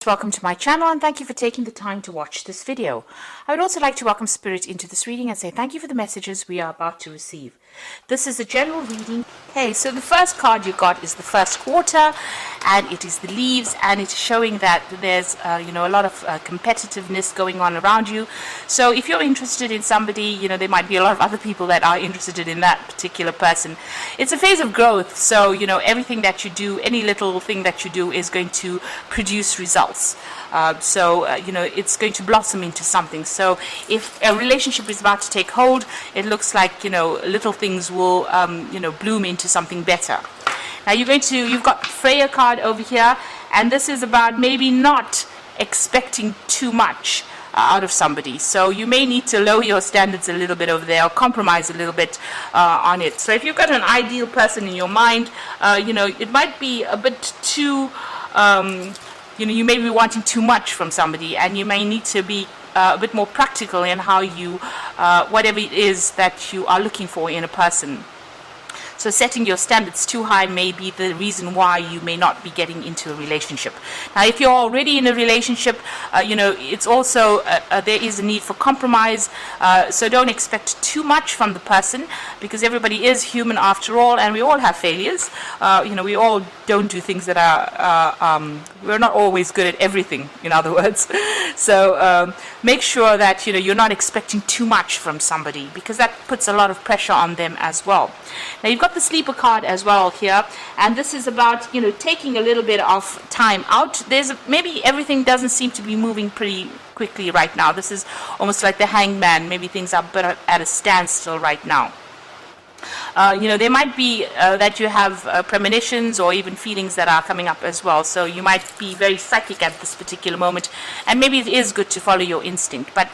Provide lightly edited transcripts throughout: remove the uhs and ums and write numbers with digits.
Welcome to my channel and thank you for taking the time to watch this video. I would also like to welcome Spirit into this reading and say thank you for the messages we are about to receive. This is a general reading. Okay, so the first card you got is the first quarter, and it is the leaves, and it's showing that there's a lot of competitiveness going on around you. So if you're interested in somebody, there might be a lot of other people that are interested in that particular person. It's a phase of growth, so everything that you do, any little thing that you do is going to produce results. It's going to blossom into something. So if a relationship is about to take hold, it looks like little things will bloom into something better. Now you've got Freya card over here, and this is about maybe not expecting too much out of somebody. So you may need to lower your standards a little bit over there, or compromise a little bit on it. So if you've got an ideal person in your mind, it might be a bit too you may be wanting too much from somebody, and you may need to be a bit more practical in how you whatever it is that you are looking for in a person. So setting your standards too high may be the reason why you may not be getting into a relationship. Now, if you're already in a relationship, it's also there is a need for compromise. So don't expect too much from the person, because everybody is human after all, and we all have failures. We all don't do things that are we're not always good at everything, in other words. So make sure that you're not expecting too much from somebody, because that puts a lot of pressure on them as well. Now you've got the sleeper card as well here, and this is about taking a little bit of time out. Maybe everything doesn't seem to be moving pretty quickly right now. This is almost like the hangman. Maybe things are at a standstill right now. There might be that you have premonitions or even feelings that are coming up as well. So you might be very psychic at this particular moment, and maybe it is good to follow your instinct. But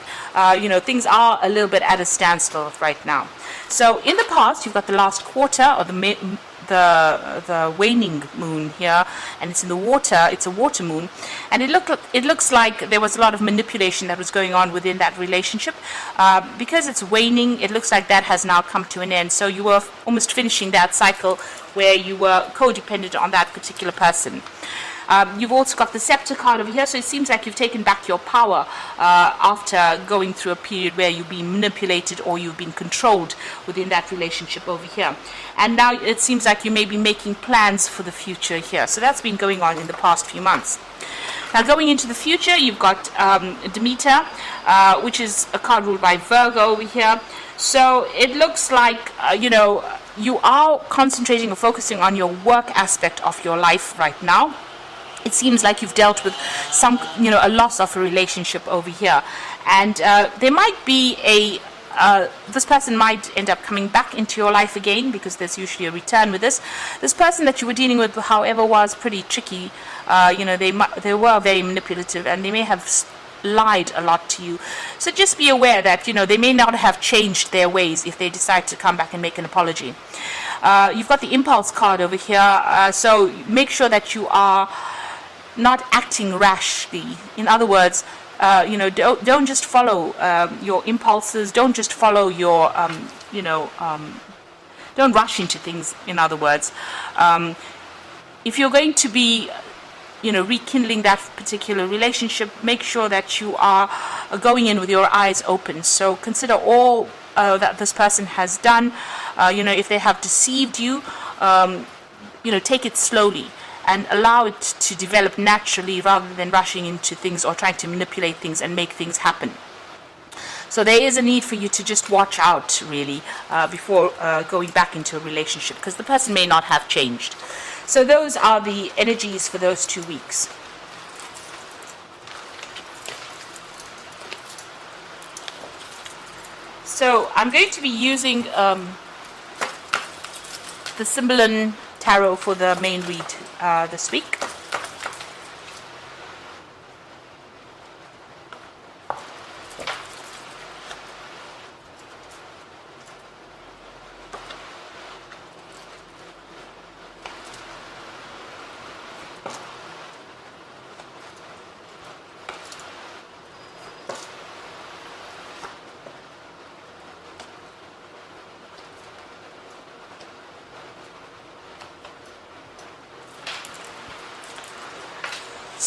things are a little bit at a standstill right now. So in the past, you've got the last quarter, or the waning moon here, and it's in the water. It's a water moon, and it looks like there was a lot of manipulation that was going on within that relationship. Because it's waning, it looks like that has now come to an end. So you were almost finishing that cycle where you were codependent on that particular person. You've also got the scepter card over here, so it seems like you've taken back your power after going through a period where you've been manipulated or you've been controlled within that relationship over here. And now it seems like you may be making plans for the future here. So that's been going on in the past few months. Now going into the future, you've got Demeter, which is a card ruled by Virgo over here. So it looks like, you are concentrating or focusing on your work aspect of your life right now. It seems like you've dealt with a loss of a relationship over here, and there might be this person might end up coming back into your life again, because there's usually a return with this. This person that you were dealing with, however, was pretty tricky. They were very manipulative, and they may have lied a lot to you. So just be aware that they may not have changed their ways if they decide to come back and make an apology. You've got the impulse card over here, so make sure that you are not acting rashly. In other words, don't just follow your impulses. Don't just follow your don't rush into things. In other words, if you're going to be rekindling that particular relationship, make sure that you are going in with your eyes open. So consider all that this person has done. If they have deceived you, take it slowly and allow it to develop naturally, rather than rushing into things or trying to manipulate things and make things happen. So there is a need for you to just watch out, really, before going back into a relationship, because the person may not have changed. So those are the energies for those 2 weeks. So I'm going to be using the Symbolon Tarot for the main read this week.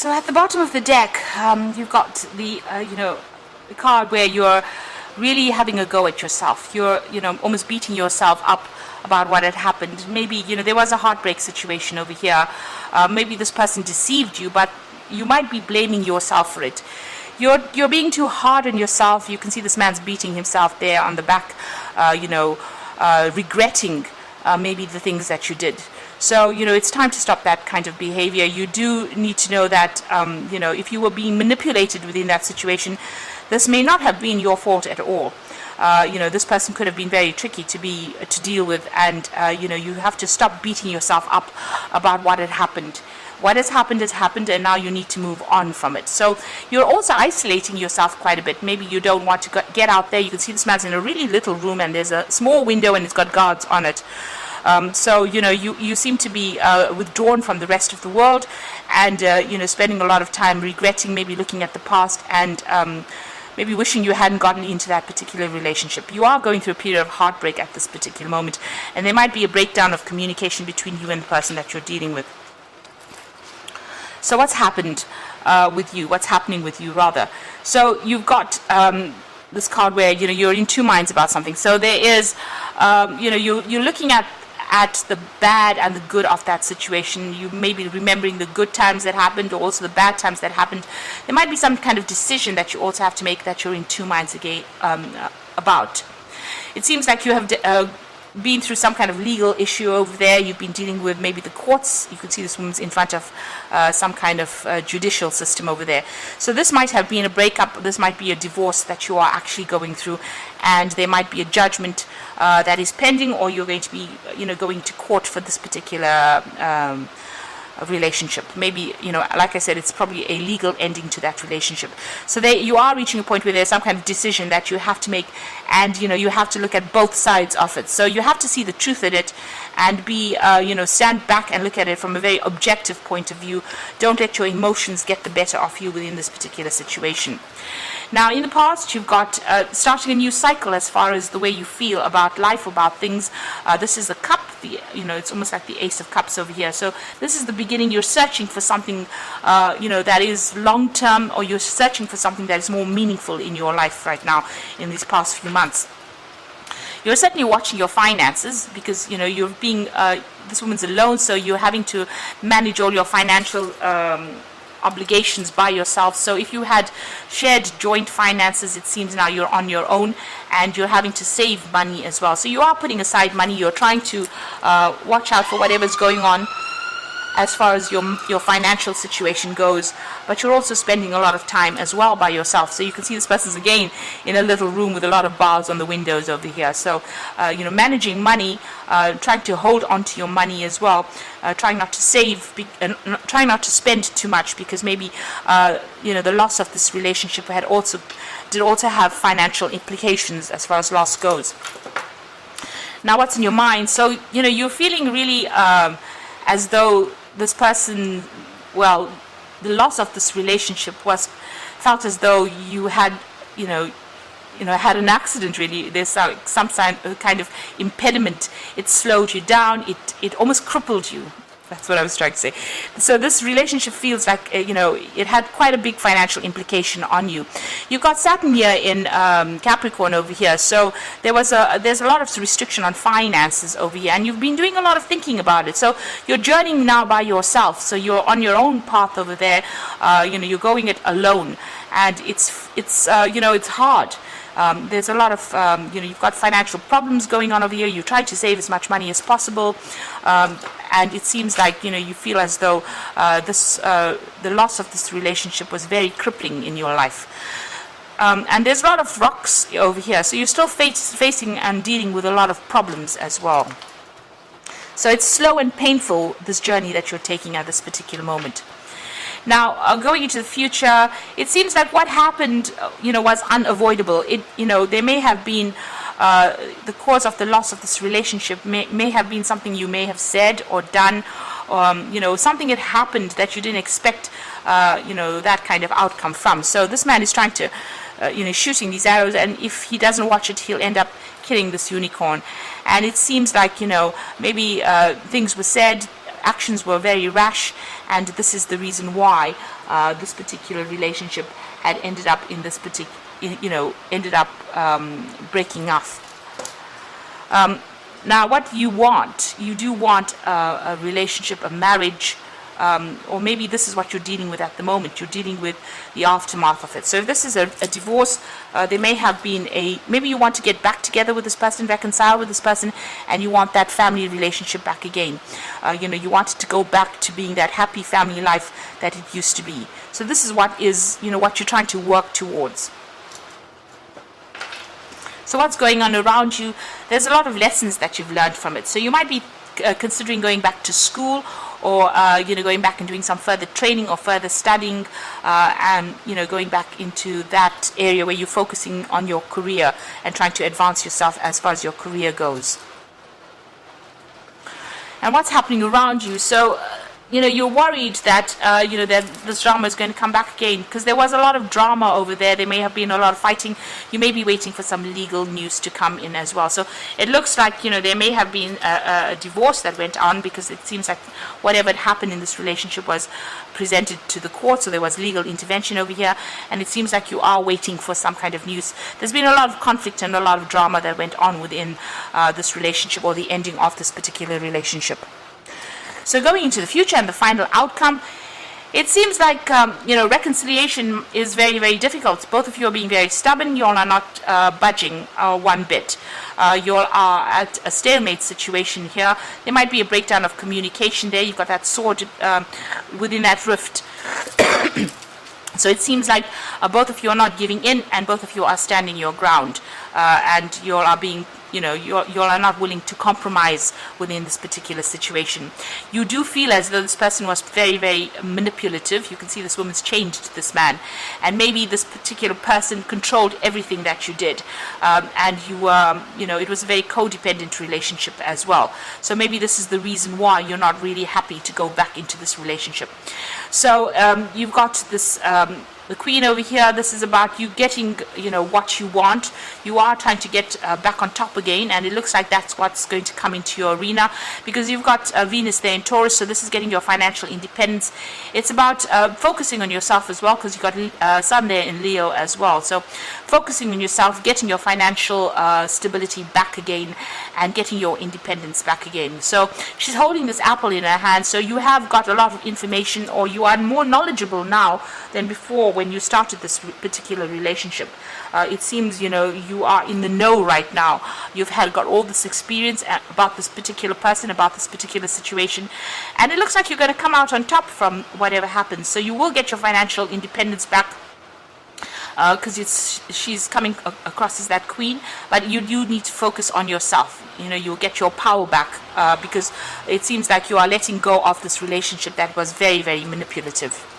So at the bottom of the deck, you've got the, the card where you're really having a go at yourself. You're, almost beating yourself up about what had happened. Maybe, there was a heartbreak situation over here. Maybe this person deceived you, but you might be blaming yourself for it. You're being too hard on yourself. You can see this man's beating himself there on the back, regretting maybe the things that you did. So, it's time to stop that kind of behavior. You do need to know that, if you were being manipulated within that situation, this may not have been your fault at all. This person could have been very tricky to deal with, and, you have to stop beating yourself up about what had happened. What has happened, and now you need to move on from it. So you're also isolating yourself quite a bit. Maybe you don't want to get out there. You can see this man's in a really little room, and there's a small window, and it's got guards on it. So, you seem to be withdrawn from the rest of the world, and, spending a lot of time regretting, maybe looking at the past, and maybe wishing you hadn't gotten into that particular relationship. You are going through a period of heartbreak at this particular moment, and there might be a breakdown of communication between you and the person that you're dealing with. So what's happened with you? What's happening with you, rather? So you've got this card where, you're in two minds about something. So there is, you're looking at the bad and the good of that situation. You may be remembering the good times that happened, or also the bad times that happened. There might be some kind of decision that you also have to make that you're in two minds again about. It seems like you have been through some kind of legal issue over there. You've been dealing with maybe the courts. You can see this woman's in front of some kind of judicial system over there. So this might have been a breakup. This might be a divorce that you are actually going through, and there might be a judgment that is pending, or you're going to be, going to court for this particular relationship. Maybe, like I said, it's probably a legal ending to that relationship. So you are reaching a point where there's some kind of decision that you have to make, and you have to look at both sides of it. So you have to see the truth in it, and be stand back and look at it from a very objective point of view. Don't let your emotions get the better of you within this particular situation. Now, in the past, you've got starting a new cycle as far as the way you feel about life, about things. This is the cup. It's almost like the Ace of Cups over here. So this is the beginning. You're searching for something, that is long-term, or you're searching for something that is more meaningful in your life right now in these past few months. You're certainly watching your finances, because, you're being, this woman's alone, so you're having to manage all your financial obligations by yourself. So if you had shared joint finances, it seems now you're on your own, and you're having to save money as well. So you are putting aside money. You're trying to watch out for whatever's going on as far as your financial situation goes, but you're also spending a lot of time as well by yourself. So you can see this person's again in a little room with a lot of bars on the windows over here. So managing money, trying to hold on to your money as well, trying not to save, trying not to spend too much, because maybe the loss of this relationship did also have financial implications as far as loss goes. Now, what's in your mind? So you're feeling really as though this person, the loss of this relationship felt as though you had, had an accident. Really, there's some kind of impediment. It slowed you down. It almost crippled you. That's what I was trying to say. So this relationship feels like, it had quite a big financial implication on you. You've got Saturn here in Capricorn over here. So there's a lot of restriction on finances over here, and you've been doing a lot of thinking about it. So you're journeying now by yourself. So you're on your own path over there. You're going it alone, and it's hard. There's a lot of, you've got financial problems going on over here. You try to save as much money as possible, and it seems like, you feel as though the loss of this relationship was very crippling in your life. And there's a lot of rocks over here, so you're still facing and dealing with a lot of problems as well. So it's slow and painful, this journey that you're taking at this particular moment. Now, going into the future, it seems like what happened, was unavoidable. There may have been the cause of the loss of this relationship may have been something you may have said or done, something had happened that you didn't expect, that kind of outcome from. So this man is trying to, shooting these arrows, and if he doesn't watch it, he'll end up killing this unicorn. And it seems like, maybe things were said, actions were very rash, and this is the reason why this particular relationship had ended up in this particular, ended up breaking off. Now, what you do want a relationship, a marriage, or maybe this is what you're dealing with at the moment. You're dealing with the aftermath of it. So if this is a divorce, there may have been maybe you want to get back together with this person, reconcile with this person, and you want that family relationship back again. You want it to go back to being that happy family life that it used to be. So this is what what you're trying to work towards. So what's going on around you? There's a lot of lessons that you've learned from it. So you might be considering going back to school, or going back and doing some further training or further studying, and going back into that area where you're focusing on your career and trying to advance yourself as far as your career goes. And what's happening around you? So you're worried that that this drama is going to come back again, because there was a lot of drama over there. There may have been a lot of fighting. You may be waiting for some legal news to come in as well. So it looks like there may have been a divorce that went on, because it seems like whatever had happened in this relationship was presented to the court. So there was legal intervention over here, and it seems like you are waiting for some kind of news. There's been a lot of conflict and a lot of drama that went on within this relationship, or the ending of this particular relationship. So going into the future and the final outcome, it seems like reconciliation is very, very difficult. Both of you are being very stubborn. You all are not budging one bit. You all are at a stalemate situation here. There might be a breakdown of communication there. You've got that sword within that rift. So it seems like both of you are not giving in, and both of you are standing your ground, and you all are being you all are not willing to compromise within this particular situation. You do feel as though this person was very, very manipulative. You can see this woman's changed this man, and maybe this particular person controlled everything that you did, and you were, it was a very codependent relationship as well. So maybe this is the reason why you're not really happy to go back into this relationship. So you've got this the Queen over here. This is about you getting, what you want. You are trying to get back on top again, and it looks like that's what's going to come into your arena, because you've got Venus there in Taurus. So this is getting your financial independence. It's about focusing on yourself as well, because you've got Sun there in Leo as well. So focusing on yourself, getting your financial stability back again, and getting your independence back again. So she's holding this apple in her hand. So you have got a lot of information, or you are more knowledgeable now than before when you started this particular relationship. It seems you are in the know right now. You've got all this experience about this particular person, about this particular situation, and it looks like you're going to come out on top from whatever happens. So you will get your financial independence back, because she's coming across as that queen, but you do need to focus on yourself. You'll get your power back, because it seems like you are letting go of this relationship that was very, very manipulative.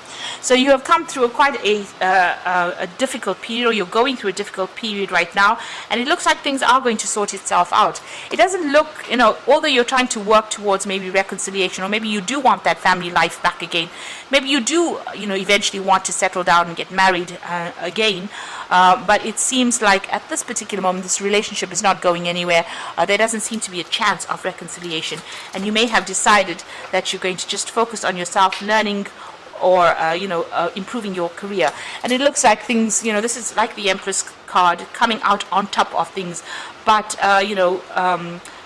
So you have come through quite a difficult period, or you're going through a difficult period right now, and it looks like things are going to sort itself out. It doesn't look, although you're trying to work towards maybe reconciliation, or maybe you do want that family life back again, maybe you do, eventually want to settle down and get married again, but it seems like at this particular moment, this relationship is not going anywhere. There doesn't seem to be a chance of reconciliation, and you may have decided that you're going to just focus on yourself, learning, or improving your career. And it looks like things, this is like the Empress card, coming out on top of things, but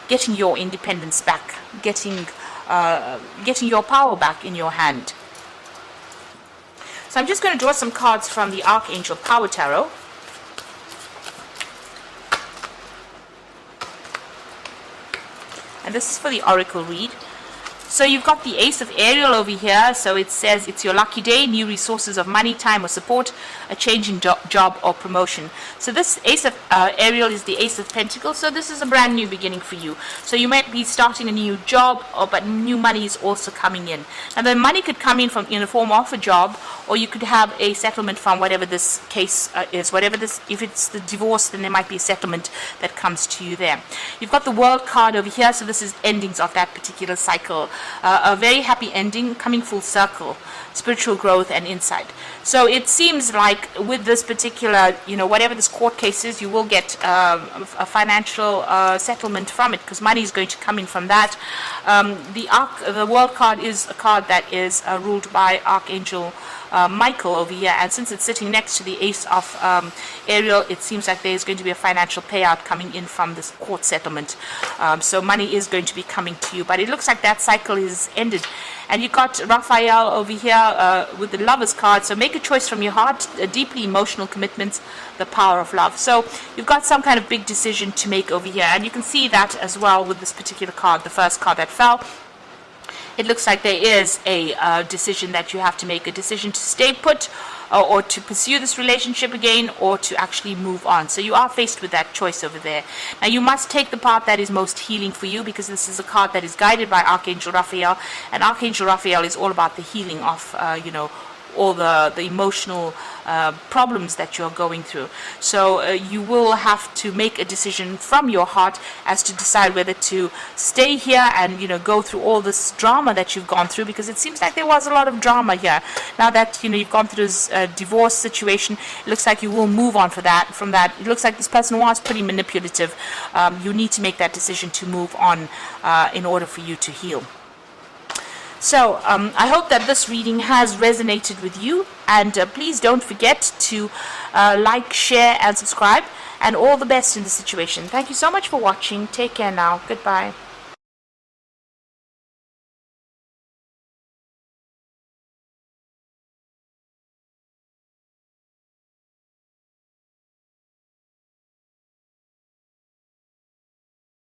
getting your independence back, getting your power back in your hand. So I'm just going to draw some cards from the Archangel Power Tarot. And this is for the Oracle read. So you've got the Ace of Ariel over here. So it says it's your lucky day, new resources of money, time or support, a change in job or promotion. So this Ace of Ariel is the Ace of Pentacles. So this is a brand new beginning for you. So you might be starting a new job, but new money is also coming in. And the money could come in in the form of a job, or you could have a settlement from whatever this case is. If it's the divorce, then there might be a settlement that comes to you there. You've got the World card over here. So this is endings of that particular cycle. A very happy ending, coming full circle, spiritual growth and insight. So it seems like with this particular, whatever this court case is, you will get a financial settlement from it, because money is going to come in from that. The World card is a card that is ruled by Archangel Michael over here, and since it's sitting next to the Ace of Ariel, it seems like there's going to be a financial payout coming in from this court settlement. So money is going to be coming to you, but it looks like that cycle is ended. And you got Raphael over here with the Lover's card. So make a choice from your heart, deeply emotional commitments, the power of love. So you've got some kind of big decision to make over here, and you can see that as well with this particular card, the first card that fell. It looks like there is a decision that you have to make, a decision to stay put or to pursue this relationship again, or to actually move on. So you are faced with that choice over there. Now you must take the path that is most healing for you, because this is a card that is guided by Archangel Raphael, and Archangel Raphael is all about the healing of, all the emotional problems that you're going through. So you will have to make a decision from your heart as to decide whether to stay here and go through all this drama that you've gone through, because it seems like there was a lot of drama here. Now that you've gone through this divorce situation, it looks like you will move on from that. It looks like this person was pretty manipulative. You need to make that decision to move on in order for you to heal. So I hope that this reading has resonated with you, and please don't forget to like, share and subscribe, and all the best in the situation. Thank you so much for watching. Take care now. Goodbye.